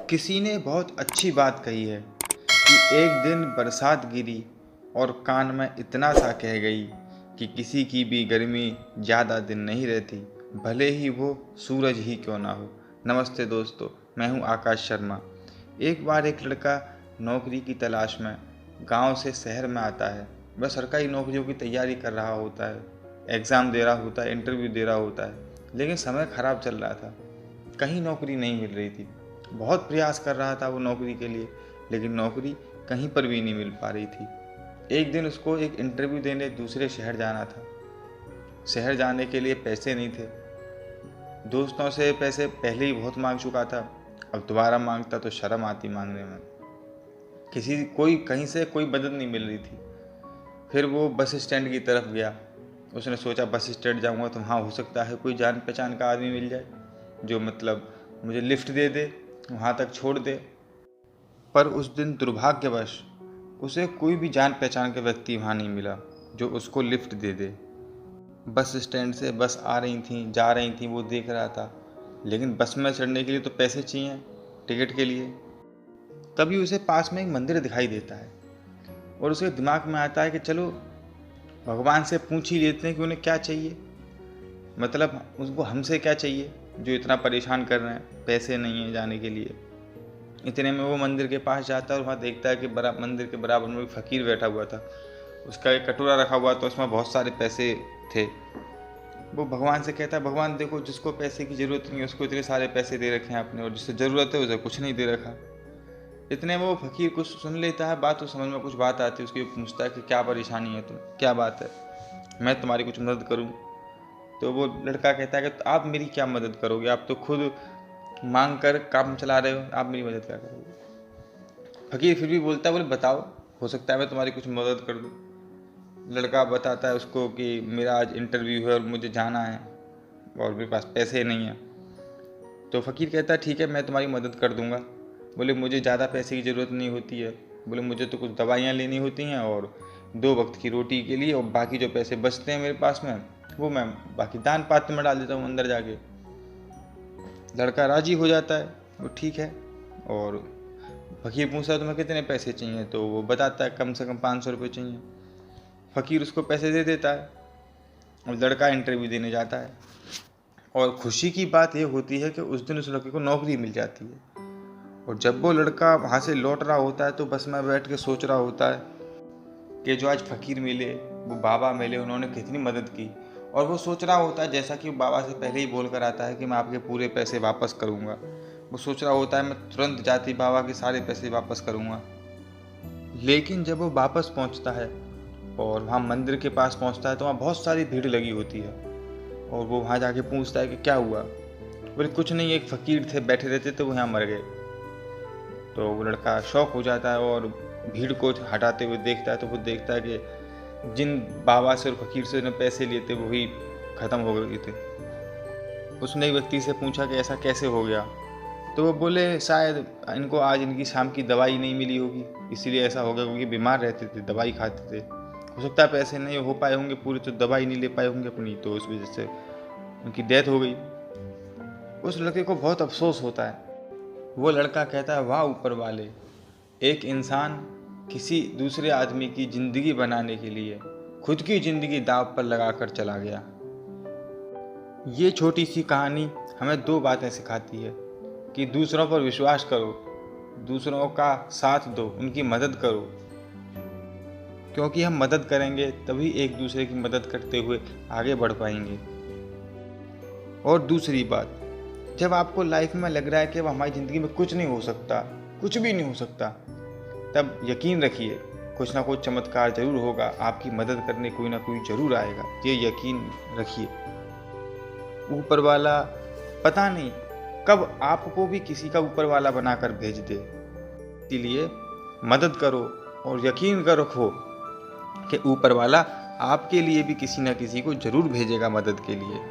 किसी ने बहुत अच्छी बात कही है कि एक दिन बरसात गिरी और कान में इतना सा कह गई कि किसी की भी गर्मी ज़्यादा दिन नहीं रहती, भले ही वो सूरज ही क्यों ना हो। नमस्ते दोस्तों, मैं हूं आकाश शर्मा। एक बार एक लड़का नौकरी की तलाश में गांव से शहर में आता है। वह सरकारी नौकरियों की तैयारी कर रहा होता है, एग्ज़ाम दे रहा होता है, इंटरव्यू दे रहा होता है, लेकिन समय ख़राब चल रहा था। कहीं नौकरी नहीं मिल रही थी। बहुत प्रयास कर रहा था वो नौकरी के लिए, लेकिन नौकरी कहीं पर भी नहीं मिल पा रही थी। एक दिन उसको एक इंटरव्यू देने दूसरे शहर जाना था। शहर जाने के लिए पैसे नहीं थे। दोस्तों से पैसे पहले ही बहुत मांग चुका था, अब दोबारा मांगता तो शर्म आती मांगने में। कहीं से कोई मदद नहीं मिल रही थी। फिर वो बस स्टैंड की तरफ गया। उसने सोचा बस स्टैंड जाऊंगा तो वहाँ हो सकता है कोई जान पहचान का आदमी मिल जाए जो मुझे लिफ्ट दे दे, वहाँ तक छोड़ दे। पर उस दिन दुर्भाग्यवश उसे कोई भी जान पहचान का व्यक्ति वहाँ नहीं मिला जो उसको लिफ्ट दे दे। बस स्टैंड से बस आ रही थी, जा रही थी, वो देख रहा था, लेकिन बस में चढ़ने के लिए तो पैसे चाहिए टिकट के लिए। तभी उसे पास में एक मंदिर दिखाई देता है और उसके दिमाग में आता है कि चलो भगवान से पूछ ही लेते हैं कि उन्हें क्या चाहिए, मतलब उसको हमसे क्या चाहिए जो इतना परेशान कर रहे हैं, पैसे नहीं है जाने के लिए। इतने में वो मंदिर के पास जाता है और वहाँ देखता है कि मंदिर के बराबर में एक फ़कीर बैठा हुआ था। उसका एक कटोरा रखा हुआ था, उसमें बहुत सारे पैसे थे। वो भगवान से कहता है, भगवान देखो, जिसको पैसे की ज़रूरत नहीं है उसको इतने सारे पैसे दे रखे हैं आपने, और जिससे ज़रूरत है उसे कुछ नहीं दे रखा। इतने में वो फ़कीर कुछ सुन लेता है बात, तो समझ में कुछ बात आती है। उसकी पूछता है कि क्या परेशानी है, तुम क्या बात है, मैं तुम्हारी कुछ मदद करूँ। तो वो लड़का कहता है कि आप मेरी क्या मदद करोगे, आप तो खुद मांग कर काम चला रहे हो, आप मेरी मदद क्या करोगे। फ़कीर फिर भी बोलता है, बोले बताओ, हो सकता है मैं तुम्हारी कुछ मदद कर दूँ। लड़का बताता है उसको कि मेरा आज इंटरव्यू है और मुझे जाना है और मेरे पास पैसे नहीं हैं। तो फ़कीर कहता है ठीक है, मैं तुम्हारी मदद कर दूंगा। बोले मुझे ज़्यादा पैसे की ज़रूरत नहीं होती है, बोले मुझे तो कुछ दवाइयाँ लेनी होती हैं और 2 वक्त की रोटी के लिए, और बाकी जो पैसे बचते हैं मेरे पास में वो मैं बाकी दान पात्र में डाल देता हूँ अंदर जाके। लड़का राजी हो जाता है, वो ठीक है। और फ़कीर पूछता है तुम्हें कितने पैसे चाहिए, तो वो बताता है कम से कम 500 रुपये चाहिए। फ़कीर उसको पैसे दे देता है और लड़का इंटरव्यू देने जाता है। और खुशी की बात ये होती है कि उस दिन उस लड़के को नौकरी मिल जाती है। और जब वो लड़का वहाँ से लौट रहा होता है तो बस में बैठ के सोच रहा होता है कि जो आज फ़कीर मिले, वो बाबा मिले, उन्होंने कितनी मदद की। और वो सोच रहा होता है, जैसा कि वो बाबा से पहले ही बोल कर आता है कि मैं आपके पूरे पैसे वापस करूँगा, वो सोच रहा होता है मैं तुरंत जाती बाबा के सारे पैसे वापस करूँगा। लेकिन जब वो वापस पहुँचता है और वहाँ मंदिर के पास पहुँचता है तो वहाँ बहुत सारी भीड़ लगी होती है। और वो वहाँ जाके पूछता है कि क्या हुआ। बोले कुछ नहीं, एक फ़कीर थे बैठे रहते तो वो यहाँ मर गए। तो वो लड़का शॉक हो जाता है और भीड़ को हटाते हुए देखता है तो वो देखता है कि जिन बाबा से और फ़कीर से उसने पैसे लिए थे वही ख़त्म हो गए थे। उसने एक व्यक्ति से पूछा कि ऐसा कैसे हो गया, तो वो बोले शायद इनको आज इनकी शाम की दवाई नहीं मिली होगी, इसीलिए ऐसा हो गया, क्योंकि बीमार रहते थे, दवाई खाते थे। हो सकता है पैसे नहीं हो पाए होंगे पूरे, तो दवाई नहीं ले पाए होंगे अपनी, तो उस वजह से उनकी डेथ हो गई। उस लड़के को बहुत अफसोस होता है। वो लड़का कहता है वाह ऊपर वाले, एक इंसान किसी दूसरे आदमी की ज़िंदगी बनाने के लिए खुद की ज़िंदगी दांव पर लगा कर चला गया। ये छोटी सी कहानी हमें 2 बातें सिखाती है कि दूसरों पर विश्वास करो, दूसरों का साथ दो, उनकी मदद करो, क्योंकि हम मदद करेंगे तभी एक दूसरे की मदद करते हुए आगे बढ़ पाएंगे। और दूसरी बात, जब आपको लाइफ में लग रहा है कि हमारी ज़िंदगी में कुछ नहीं हो सकता, कुछ भी नहीं हो सकता, तब यकीन रखिए कुछ ना कुछ चमत्कार ज़रूर होगा, आपकी मदद करने कोई ना कोई ज़रूर आएगा, ये यकीन रखिए। ऊपर वाला पता नहीं कब आपको भी किसी का ऊपर वाला बनाकर भेज दे, इसलिए मदद करो और यकीन कर रखो कि ऊपर वाला आपके लिए भी किसी न किसी को ज़रूर भेजेगा मदद के लिए।